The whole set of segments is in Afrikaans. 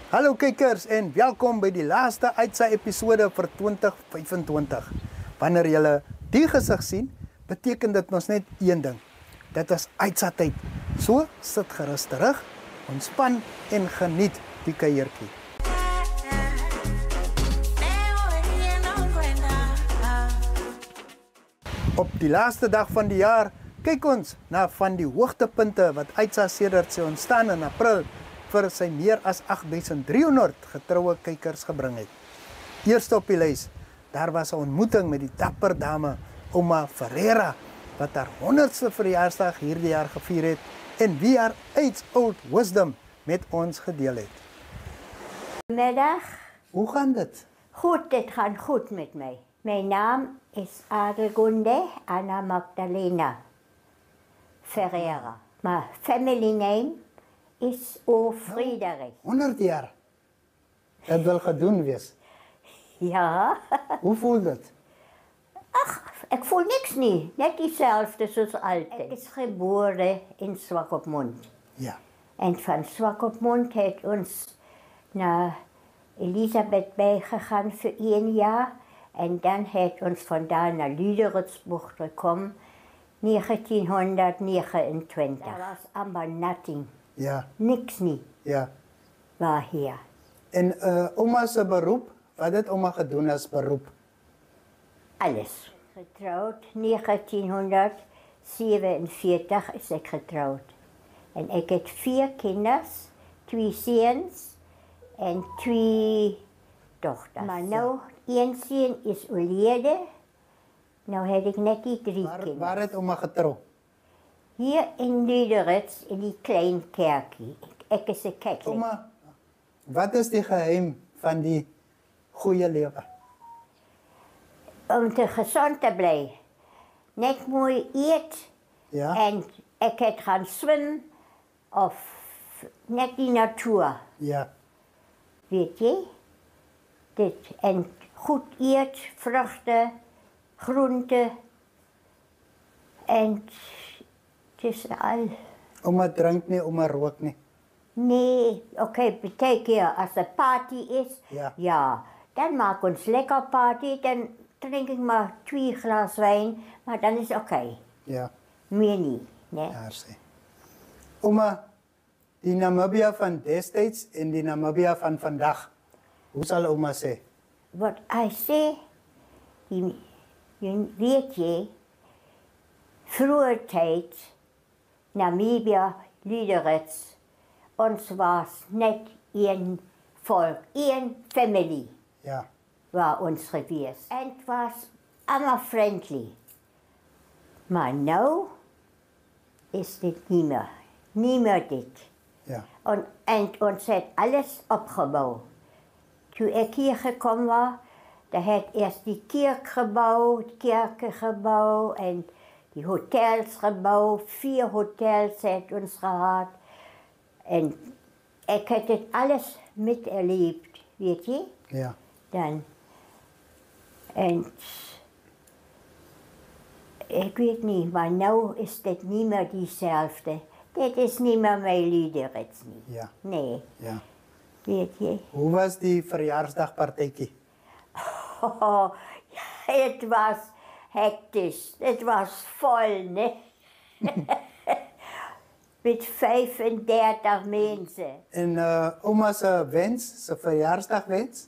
Hallo kijkers en welkom by die laaste uitsaai episode vir 2025. Wanneer julle die gesig sien, beteken dit ons net een ding. Dit is uitsaai tyd. So sit gerus terug, ontspan en geniet die kuiertjie. Op die laaste dag van die jaar kyk ons na van die hoogtepunte wat uitsaai sedert sy ontstaan in April vir sy meer as 8300 getroue kykers gebring het. Eerst op die lys, daar was 'n ontmoeting met die dapper dame Oma Ferreira wat haar 100ste verjaarsdag hierdie jaar gevier het en wie haar age old wisdom met ons gedeel het. Middag. Hoe gaan dit? Goed, dit gaan goed met mij. Mijn naam is Adelgunde Anna Magdalena Ferreira. My family name is O. Friedrich. 100 jaar. Dat wil gedoen wees. Ja. Hoe voel dit? Ach, ik voel niks niet. Net diezelfde zoals altijd. Ik is geboren in Swakopmund. Ja. En van Swakopmund heeft ons naar Elisabeth bijgegaan voor 1 jaar. En dan heeft ons vandaan naar Lüderitsburg gekomen, 1929. Dat was amper nothing. Ja. Niks niet. Ja. Waar hier. En oma se beroep, wat het oma gedoen as beroep? Alles. Getrouwd, 1947 is ik getrouwd. En ik heb 4 kinders, 2 seuns en 2 dochters. Maar nou, 1 seun is oorlede. Nou heb ik net die 3 kinders. Waar het oma getrou? Hier in Lüderitz, in die klein kerkie. Ik is een kerkling. Oma, wat is die geheim van die goeie lewe? Om te gezond te blijven. Net mooi eet. Ja. En ik heb gaan zwemmen. Of net die natuur. Ja. Weet je? Dit. En goed eet, vruchten, groenten. En het is al. Oma drink nie, oma rook nie. Nee, oké, betekent als er party is, ja, dan maak ons lekker party, dan drink ik maar 2 glas wijn, maar dan is oké. Ja. Meer niet, nee. Daar sê. Oma, die Namibia van destijds en die Namibia van vandag, hoe sal oma sê? Wat hij zei, weet je, vroeger tijd, Namibia, Lüderitz, ons was net 1 volk, 1 family. Ja. Waar ons geweest. En het was allemaal friendly. Maar nu is dit niet meer. Niet meer dit. Ja. En ons heeft alles opgebouwd. Toen ik hier gekomen was, daar had eerst die kerk gebouwd, kerken gebouwd en die hotels gebouwd. 4 hotels heeft ons gehad. En ik heb het alles miterlebt, weet je? Ja. Dan. En ik weet niet, maar nu is dit niet meer diezelfde. Dit is niet meer mijn Lüderitz niet. Ja. Nee. Ja. Weet je? Hoe was die verjaarsdagpartytjie? Oh, het was hectisch. Het was vol, ne? Met 35 mensen. En oma se wens, se verjaarsdagwens,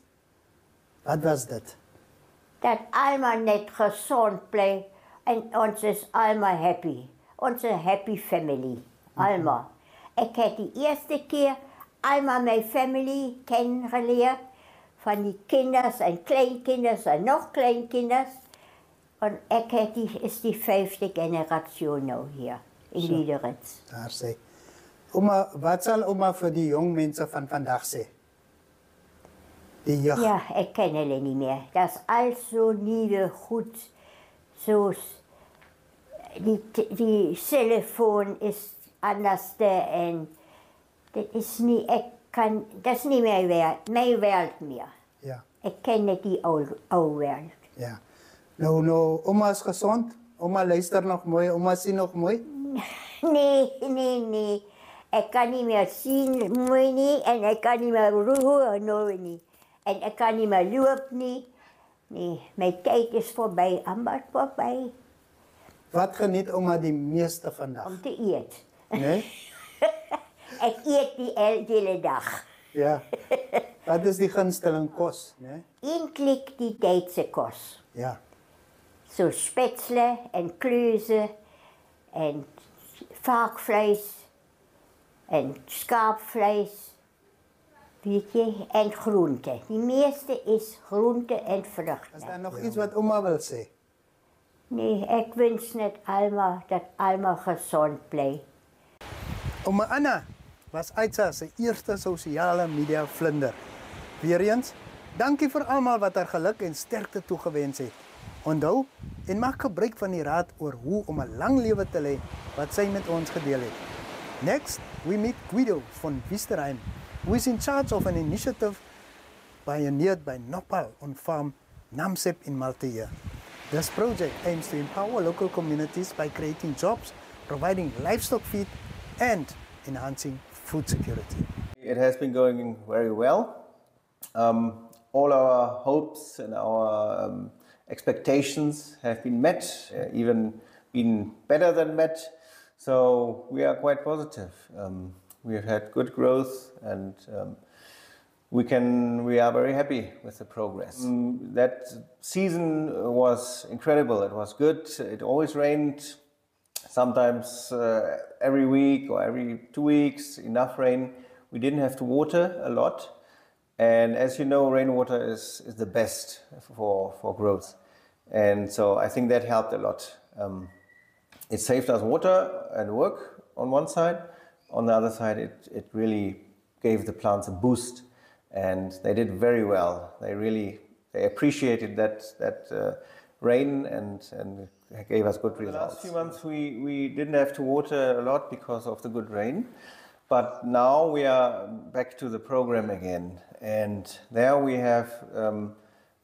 wat was dit? Dat allemaal net gezond blijft en ons is allemaal happy. Onze happy family, allemaal. Ik heb die eerste keer allemaal mijn family kennengeleerd. Van die kinders en kleinkinders en nog kleinkinders. En ik heb is die 5e generatie nu hier in Lüderitz. Daar sê. Oma, wat sal oma vir die jong mense van vandag sê? Die jeug. Ja, ik ken hulle niet meer. Dat is al zo nieuwe goed. Zoals die telefoon is anders en dat is niet, dat is niet mijn wereld meer. Ja. Ik ken niet die oude wereld. Ja. Nou, oma is gezond. Oma luister nog mooi. Oma sien nog mooi. Nee. Ek kan nie meer sien mooi nie en ek kan nie meer roer nie. En ek kan nie meer loop nie. Nee, my tyd is verby, amper verby Wat geniet ouma die meeste vandag? om te eet. Nee? Ek eet die hele dag. Ja. Wat is die gunsteling kos, nee? Eintlik die Duitse kos. Ja. So spätzle en kleuze en varkvlees en skaapvlees. Weet jy, en groente. Die meeste is groente en Is vrugte. daar nog iets wat ouma wil sê? Nee, ek wens net Alma dat Alma gesond bly. Ouma Anna was Aitsa se eerste sosiale media vlinder. Weereens, dankie vir almal wat haar geluk en sterkte toegewens het. Onthou en maak gebruik van die raad oor hoe om 'n lang lewe te lê wat sy met ons gedeel het. Next, we meet Guido von Wisterheim, who is in charge of an initiative pioneered by Nopal on farm Namsep in Maltese. This project aims to empower local communities by creating jobs, providing livestock feed, and enhancing food security. It has been going very well. All our hopes and our expectations have been met, even been better than met. So we are quite positive. We have had good growth and we are very happy with the progress. That season was incredible. It was good. It always rained. Sometimes every week or every 2 weeks, enough rain. We didn't have to water a lot. And as you know, rainwater is the best for growth. And so I think that helped a lot. It saved us water and work on one side. On the other side, it really gave the plants a boost. And they did very well. They appreciated that rain and gave us good results. The last few months we didn't have to water a lot because of the good rain. But now we are back to the program again. And there we are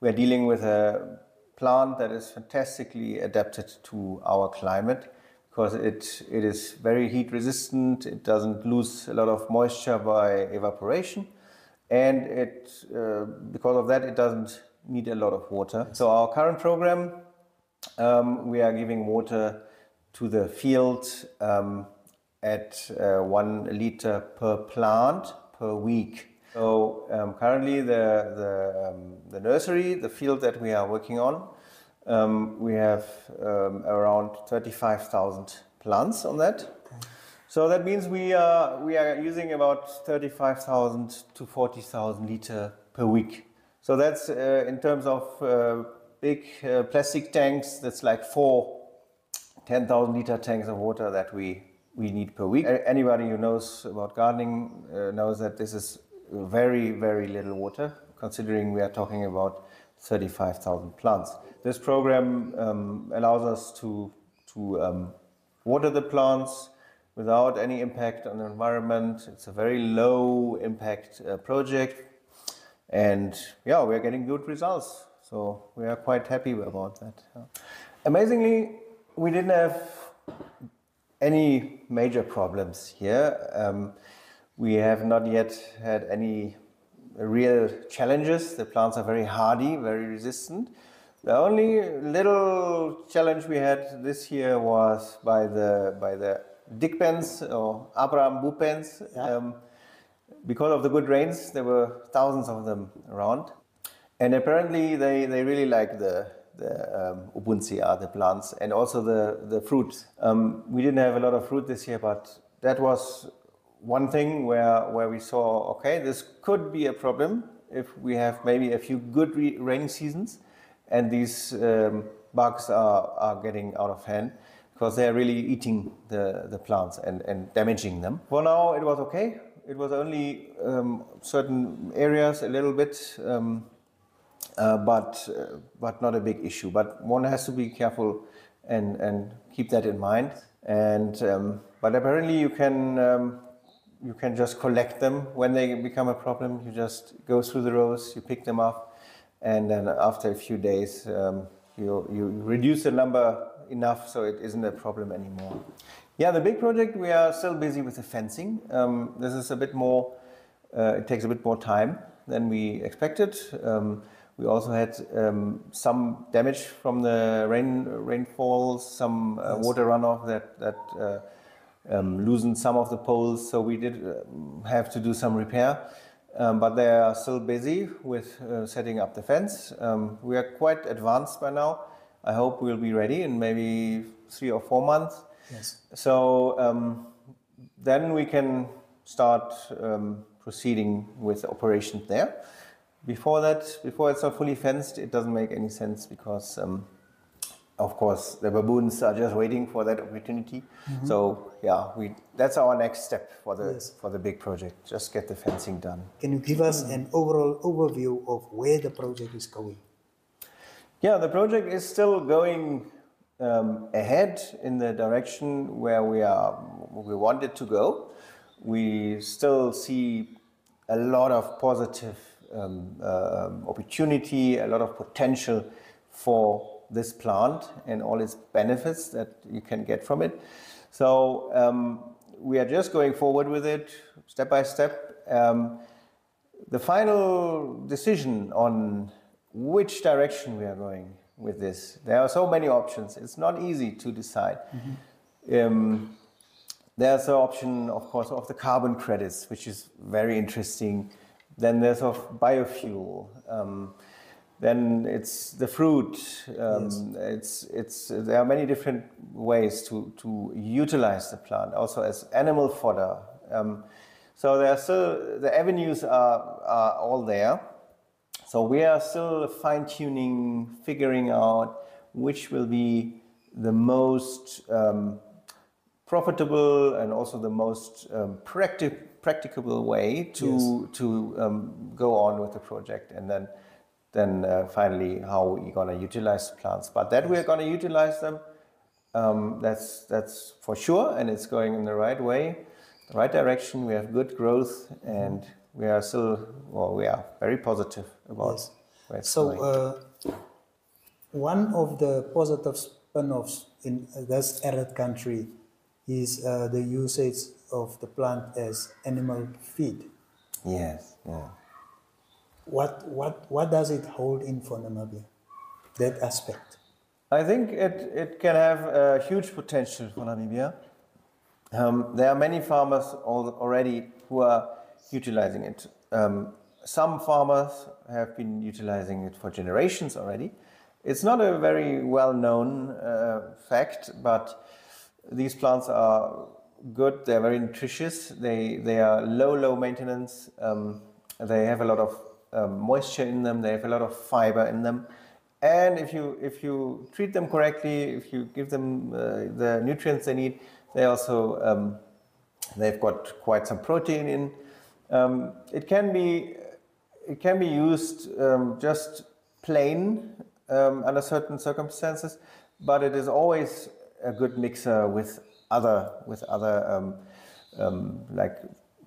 dealing with a plant that is fantastically adapted to our climate because it is very heat resistant. It doesn't lose a lot of moisture by evaporation. And because of that, it doesn't need a lot of water. So our current program, we are giving water to the field at 1 liter per plant per week. So currently the nursery, the field that we are working on, we have around 35,000 plants on that. So that means we are using about 35,000 to 40,000 liter per week. So that's in terms of big plastic tanks, that's like 4 10,000 liter tanks of water that we need per week. Anybody who knows about gardening knows that this is very, very little water, considering we are talking about 35,000 plants. This program allows us to water the plants without any impact on the environment. It's a very low impact project. And yeah, we're getting good results. So we are quite happy about that. Yeah. Amazingly, we didn't have any major problems here. We have not yet had any real challenges. The plants are very hardy, very resistant. The only little challenge we had this year was by the Dickpens or Abraham Bupens. Yeah. Because of the good rains, there were thousands of them around. And apparently they really like the Ubuntia, the plants, and also the fruits. We didn't have a lot of fruit this year, but that was one thing where we saw, okay, this could be a problem if we have maybe a few good rainy seasons and these bugs are getting out of hand because they are really eating the plants and damaging them. For now, it was okay. It was only certain areas a little bit, but not a big issue. But one has to be careful and keep that in mind. And but apparently you can just collect them when they become a problem. You just go through the rows, you pick them up, and then after a few days you reduce the number enough so it isn't a problem anymore. Yeah, the big project, we are still busy with the fencing. This is a bit more, it takes a bit more time than we expected. We also had some damage from the rainfalls, some water runoff that loosened some of the poles, so we did have to do some repair. But they are still busy with setting up the fence. We are quite advanced by now. I hope we'll be ready in maybe 3 or 4 months. Yes. So then we can start proceeding with operations there. Before that, before it's not fully fenced, it doesn't make any sense because, of course, the baboons are just waiting for that opportunity. So yeah, that's our next step for the big project. Just get the fencing done. Can you give us an overall overview of where the project is going? Yeah, the project is still going ahead in the direction where we want it to go. We still see a lot of positive opportunity, a lot of potential for this plant and all its benefits that you can get from it. So we are just going forward with it step by step. The final decision on which direction we are going with this, there are so many options. It's not easy to decide. There's the option, of course, of the carbon credits, which is very interesting. Then there's of biofuel. Then it's the fruit. There are many different ways to utilize the plant, also as animal fodder. So there are still, the avenues are all there. So we are still fine-tuning, figuring out which will be the most profitable and also the most practicable way to go on with the project, and then finally how we're going to utilize the plants. But that we're going to utilize them, that's for sure, and it's going in the right way, the right direction. We have good growth, and we are still, well, we are very positive about where it's going. One of the positive spin-offs in this arid country is the usage of the plant as animal feed. Yes, yeah. What does it hold in for Namibia, that aspect? I think it can have a huge potential for Namibia. There are many farmers already who are utilizing it. Some farmers have been utilizing it for generations already. It's not a very well-known fact, but these plants are good. They're very nutritious. They are low maintenance. They have a lot of moisture in them. They have a lot of fiber in them. And if you treat them correctly, if you give them the nutrients they need, they also they've got quite some protein in. It can be used just plain under certain circumstances, but it is always a good mixer with other like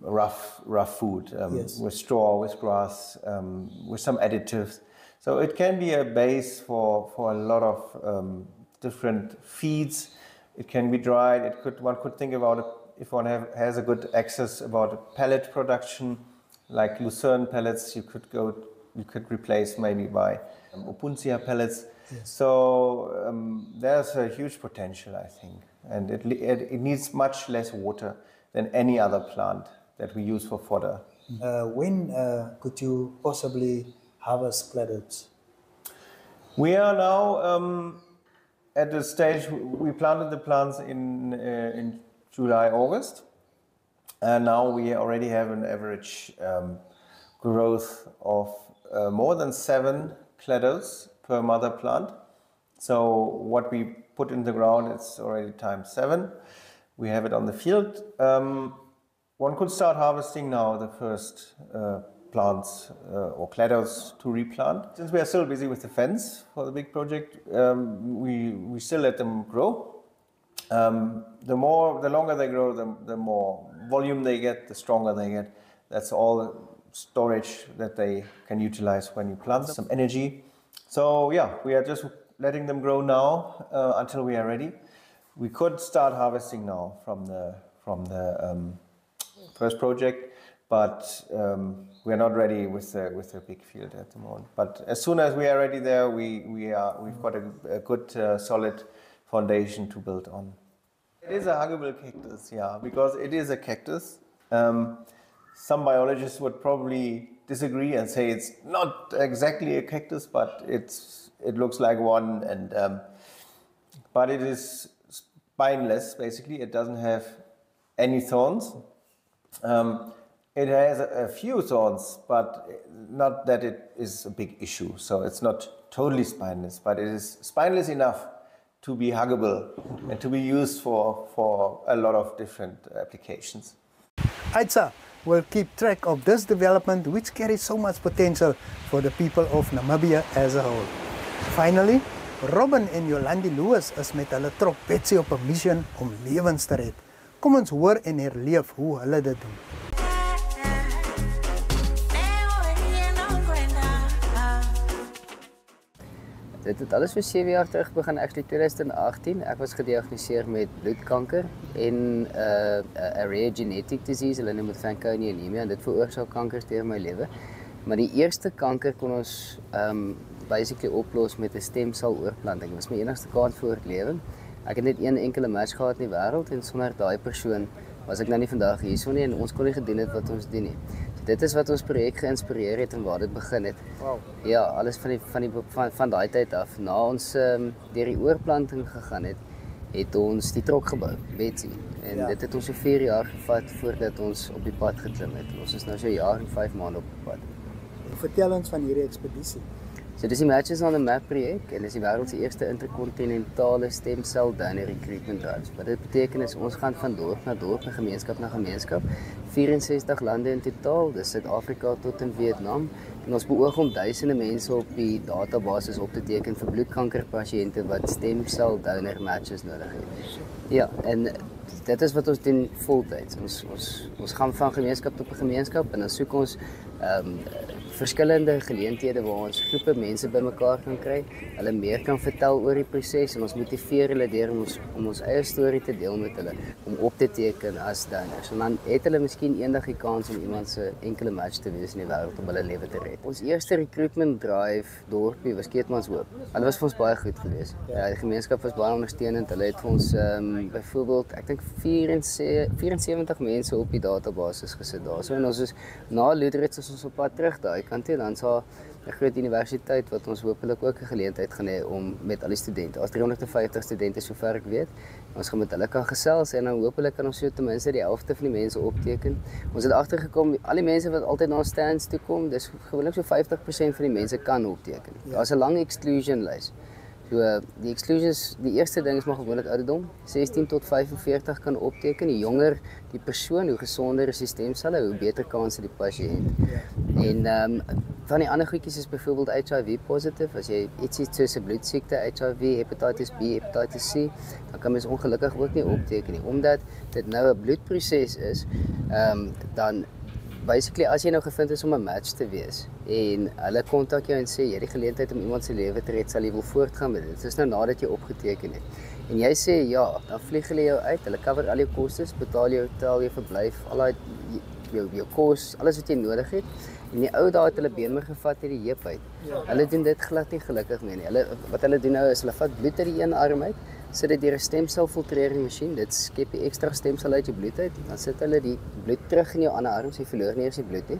rough food, with straw, with grass, with some additives. So it can be a base for a lot of different feeds. It can be dried. One could think about it if one has a good access about pellet production, like Lucerne pellets. You could replace maybe by Opuntia pellets. Yes. So there's a huge potential, I think, and it needs much less water than any other plant that we use for fodder. When could you possibly harvest cladduts? We are now at the stage. We planted the plants in July, August, and now we already have an average growth of more than 7 cladduts per mother plant. So what we put in the ground, it's already times 7. We have it on the field. One could start harvesting now the first plants or cladduts to replant. Since we are still busy with the fence for the big project, we still let them grow. The longer they grow, the more volume they get, the stronger they get. That's all storage that they can utilize when you plant them. Some energy. So yeah, we are just letting them grow now until we are ready. we could start harvesting now from the first project, but we are not ready with the big field at the moment. But as soon as we are ready there, we've got a good solid foundation to build on. It is a huggable cactus, yeah, because it is a cactus. Some biologists would probably disagree and say it's not exactly a cactus, but it looks like one, and but it is spineless. Basically, it doesn't have any thorns. It has a few thorns, but not that it is a big issue. So it's not totally spineless, but it is spineless enough to be huggable and to be used for a lot of different applications. AITSA will keep track of this development, which carries so much potential for the people of Namibia as a whole. Finally, Robin en Jolandi Lewis is met hulle trop Betsy op 'n mission om lewens te red. Kom ons hoor en herleef hoe hulle dit doen. Dit het alles vir 7 jaar terug begin, actually 2018. Ek was gediagnoseer met bloedkanker en 'n rare genetic disease, hulle noem dit Fanconi anemia, en dit veroorsaak kankers deur my lewe. Maar die eerste kanker kon ons basically oplos met 'n stemseloorplanting. Dit was my enigste kans vir oorlewing. Ek het net een enkele match gehad in die wêreld en sonder daai persoon was ek nou nie vandag hierso nie en ons kon nie gedoen het wat ons doen nie. So dit is wat ons projek geïnspireer het en waar dit begin het. Wow. Ja, alles van daai tyd af. Na ons deur die oorplanting gegaan het ons die trok gebou, Betsy. En ja, dit het ons so 4 jaar gevat voordat ons op die pad geklim het. Ons is nou so 1 jaar en 5 maande op die pad. Vertel ons van hierdie ekspedisie. So dis die Matches on the Map projek en dis die wêreld se eerste interkontinentale stemsel donor recruitment drive. Wat dit beteken is ons gaan van dorp na dorp en gemeenskap na gemeenskap, 64 lande in totaal, dis Suid-Afrika tot in Vietnam. En ons beoog om duisende mense op die database op te teken vir bloedkankerpasiënte wat stemsel donor matches nodig het. Ja, en dit is wat ons doen voltyds. Ons gaan van gemeenskap tot gemeenskap en dan soek ons verskillende geleenthede waar ons groepe mense bymekaar kan kry, hulle meer kan vertel oor die proses en ons motiveer hulle deur om ons eie storie te deel met hulle, om op te teken as donors. En dan het hulle miskien eendag die kans om iemand se enkele match te wees in die wêreld om hulle lewe te red. Ons eerste recruitment drive dorpie was Keetmanshoop. Hulle was vir ons baie goed geweest. Ja, die gemeenskap was baie ondersteunend. Hulle het vir ons byvoorbeeld, ek dink 74 mense op die database gesit daar. So en ons is na Loederitz is ons op pad terug daai kant toe, dan sal 'n groot universiteit wat ons hopelik ook 'n geleentheid gaan hê om met al die studente, as 350 studente sover ek weet, ons gaan met hulle kan gesels en dan hopelik kan ons so ten minste die helfte van die mense opteken. Ons het agtergekom al die mense wat altyd na ons stands toe kom, dis gewoonlik so 50% van die mense kan opteken. Daar's 'n lang exclusion lys. So die exclusions, die eerste ding is maar gewoonlik ouderdom, 16 tot 45 kan opteken. Die jonger die persoon, hoe gesonder is die stemselle, hoe beter kans het die pasiënt. En van die ander goedjies is byvoorbeeld HIV positive, as jy iets soos 'n bloedsiekte, HIV, hepatitis B, hepatitis C, dan kan mens ongelukkig ook nie opteken nie, omdat dit nou 'n bloedproses is, dan basically as jy nou gevind is om 'n match te wees en hulle kontak jou en sê jy het die geleentheid om iemand se lewe te red, sal jy wil voortgaan met dit. Dit is nou nadat jy opgeteken het. En jy sê ja, dan vlieg hulle jou uit, hulle cover al jou kostes, betaal jou hotel, jou verblyf, al daai jou kos, alles wat jy nodig het. En die ou daai het hulle been gevat uit die heup uit. Hulle doen dit glad nie gelukkig meer nie. Wat hulle doen nou is hulle vat bloed uit die een arm uit, sit dit deur 'n stemselfiltrering masjien, dit skep die ekstra stemsel uit jou bloed uit, dan sit hulle die bloed terug in jou ander arm, so jy verloor nie eers die bloed nie.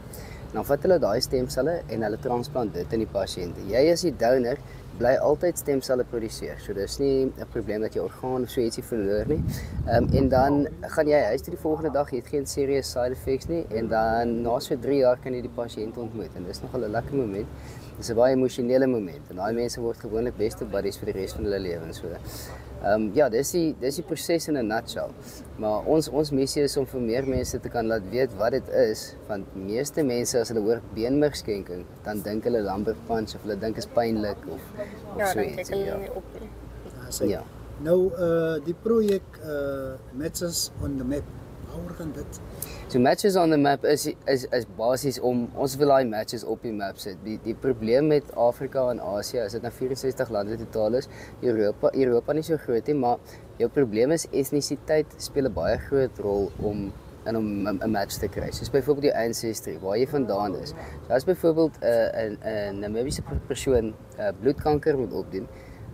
En dan vat hulle daai stemselle en hulle transplant dit in die pasiënt. Jy as die donor bly altyd stemselle produseer. So dis nie 'n probleem dat jy orgaan of so ietsie verloor nie. En dan gaan jy huis toe die volgende dag, jy het geen serious side effects nie en dan na so 3 jaar kan jy die pasiënt ontmoet en dis nogal 'n lekker moment. Dis 'n baie emosionele moment en daai mense word gewoonlik beste buddies vir die res van hulle lewens. So ja, dis die proses in 'n nutshell. Maar ons missie is om vir meer mense te kan laat weet wat dit is, want meeste mense as hulle hoor beenmergskenking, dan dink hulle lumbar punch of hulle dink is pynlik of so iets. Ja. Nou die projek Matches on the Map. Waaroor gaan dit? So Matches on the Map is basies om ons wil daai matches op die map sit. Die probleem met Afrika en Asië is dit nou 64 lande totaal is. Europa nie so groot nie, maar jou probleem is etnisiteit speel 'n baie groot rol om 'n match te kry. Soos byvoorbeeld jou ancestry, waar jy vandaan is. So as byvoorbeeld 'n Namibiese persoon bloedkanker moet opdoen,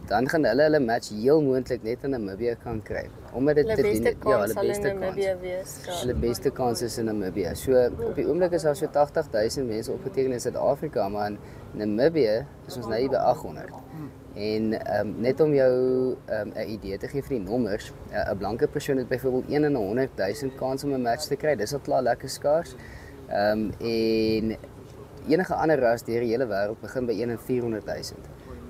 dan gaan hulle match heel moontlik net in Namibië kan kry. Omdat dit hulle beste kans hulle beste in Namibië wees. Hulle beste kans is in Namibië. So op die oomblik is daar so 80,000 mense opgeteken in Suid-Afrika, maar in Namibië is ons nou hier by 800. En net om jou 'n idee te gee vir die nommers, 'n blanke persoon het byvoorbeeld 1 in 100,000 kans om 'n match te kry. Dis al klaar lekker skaars. En enige ander ras deur die hele wêreld begin by 1 in 400,000.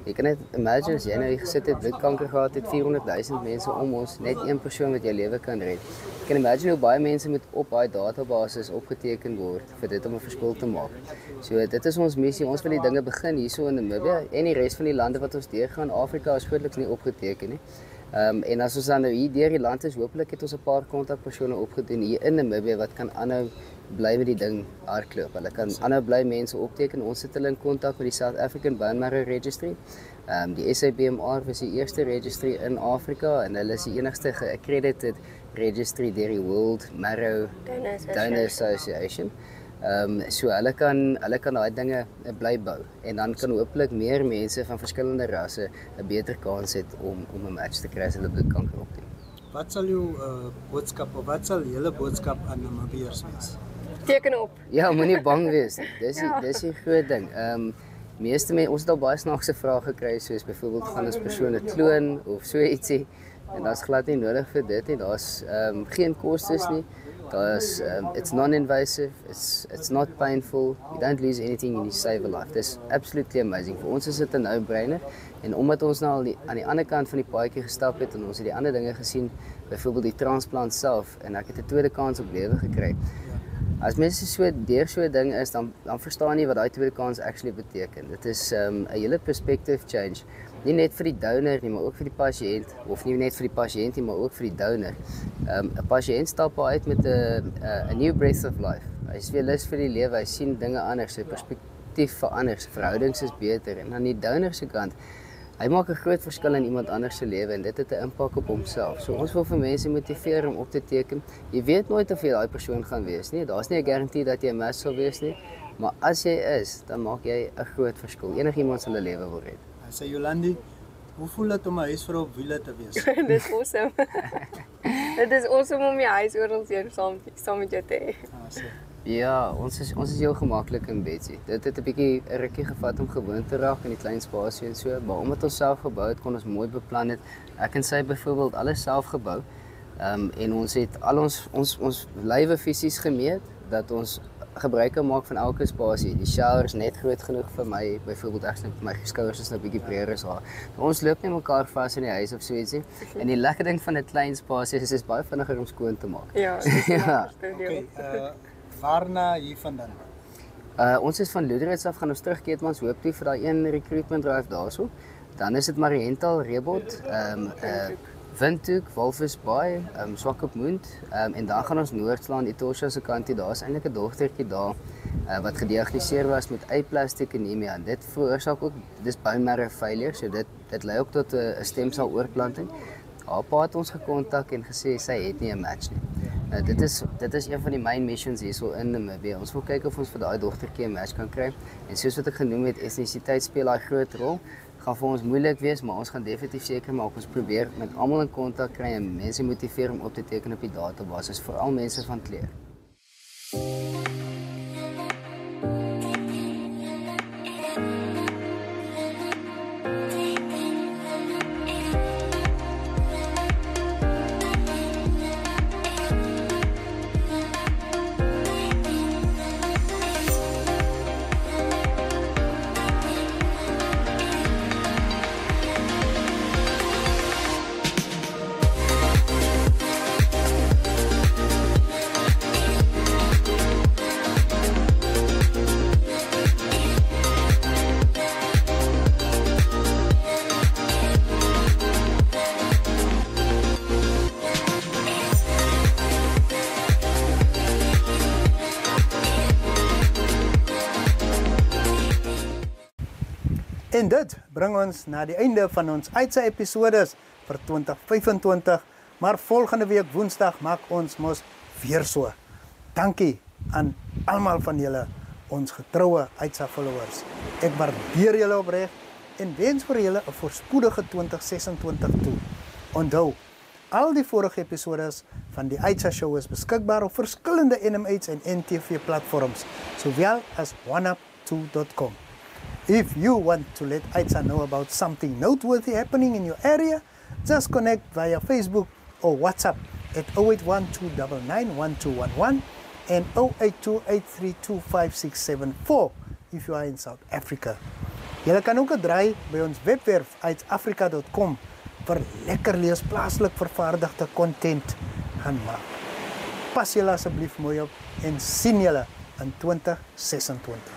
Jy kan net imagine as jy nou hier gesit het, bloedkanker gehad het, 400,000 mense om ons, net een persoon wat jou lewe kan red. Jy kan imagine hoe baie mense moet op daai database opgeteken word vir dit om 'n verskil te maak. So dit is ons missie. Ons wil die dinge begin hierso in Namibië en die res van die lande wat ons deurgaan. Afrika is grootliks nie opgeteken nie. En as ons dan nou hier deur die land is, hopelik het ons 'n paar kontakpersone opgedoen hier in Namibië wat kan aanhou bly met die ding hardloop. Hulle kan aanhou bly mense opteken. Ons sit hulle in kontak met die South African Bone Marrow Registry. Die SABMR was die eerste registry in Afrika en hulle is die enigste geaccredited registry deur die World Marrow Donor Association. So hulle kan daai dinge bly bou en dan kan hopelik meer mense van verskillende rasse 'n beter kans hê om 'n match te kry as hulle bloedkanker opdoen. Wat sal jou boodskap of wat sal julle boodskap aan Namibiërs wees? Teken op. Ja, moenie bang wees nie. Dis die groot ding. Meeste mense, ons het al baie snaakse vrae gekry soos byvoorbeeld gaan ons persone kloon of so ietsie. En daar's glad nie nodig vir dit nie. Daar's geen kostes nie. Daar's it's non-invasive, it's not painful. You don't lose anything and you save a life. Dis absolutely amazing. Vir ons is dit 'n no-brainer. En omdat ons nou al aan die ander kant van die paadjie gestap het en ons het die ander dinge gesien, byvoorbeeld die transplant self en ek het 'n tweede kans op lewe gekry. As mense so deur so 'n ding is, dan verstaan jy wat daai tweede kans actually beteken. Dit is 'n hele perspective change. Nie net vir die donor nie, maar ook vir die pasiënt, of nie net vir die pasiënt nie, maar ook vir die donor. 'n Pasiënt stap uit met 'n new breath of life. Hy is weer lus vir die lewe, hy sien dinge anders, sy perspektief verander, sy verhoudings is beter en aan die donor se kant hy maak 'n groot verskil in iemand anders se lewe en dit het 'n impak op homself. So ons wil vir mense motiveer om op te teken. Jy weet nooit of jy daai persoon gaan wees nie. Daar's nie 'n garantie dat jy 'n match sal wees nie, maar as jy is, dan maak jy 'n groot verskil. Enigiemand se lewe wil red. Sê Jolandi, hoe voel dit om 'n huisvrou op wiele te wees? Dit is awesome. Dit is awesome om jy huis oor ons hier saam met jou te hê. Ja, ons is heel gemaklik in Betsy. Dit het 'n bietjie 'n rukkie gevat om gewoon te raak in die klein spasie en so, maar omdat ons self gebou het, kon ons mooi beplan het. Ek en sy byvoorbeeld alles self gebou. En ons het al ons lywe fisies gemeet dat ons gebruik kan maak van elke spasie. Die shower is net groot genoeg vir my, byvoorbeeld ek sê my skouers is nou bietjie breër as haar. Ons loop nie mekaar vas in die huis of so ietsie. En die lekker ding van 'n klein spasie is baie vinniger om skoon te maak. Ja, dis ja. Waarna hiervandaan? Ons is van Loederits af, gaan ons terug Keetmans hoop toe vir daai een recruitment drive daarso. Dan is dit Mariental, Rebot, Windhoek, Walvis Bay, Swakopmund, en dan gaan ons Noordslaan, Etosha se kant toe. Daar's eintlik 'n dogtertjie daar wat gediagnoseer was met aplastic anemia. En dit veroorsaak ook dis bone marrow failure, so dit lei ook tot 'n stemseloorplanting. Haar pa het ons gekontak en gesê sy het nie 'n match nie. Dit is een van die main missions hierso in Namibië. Ons wil kyk of ons vir daai dogtertjie 'n match kan kry. En soos wat ek genoem het, etnisiteit speel daai groot rol. Gaan vir ons moeilik wees, maar ons gaan definitief seker maak ons probeer met almal in kontak kry en mense motiveer om op te teken op die database, veral mense van kleur. En dit bring ons na die einde van ons uitse episodes vir 2025, maar volgende week Woensdag maak ons mos weer so. Dankie aan almal van julle, ons getroue Aitsa followers. Ek waardeer julle opreg en wens vir julle 'n voorspoedige 2026 toe. Onthou, al die vorige episodes van die Aitsa Show is beskikbaar op verskillende NMH en NTV platforms, sowel as oneup2.com. If you want to let Aitsa know about something noteworthy happening in your area, just connect via Facebook or WhatsApp at 0812991211 and 0828325674 if you are in South Africa. Julle kan ook 'n draai by ons webwerf aitsafrica.com vir lekker lees plaaslik vervaardigde content gaan maak. Pas julle asseblief mooi op en sien julle in 2026.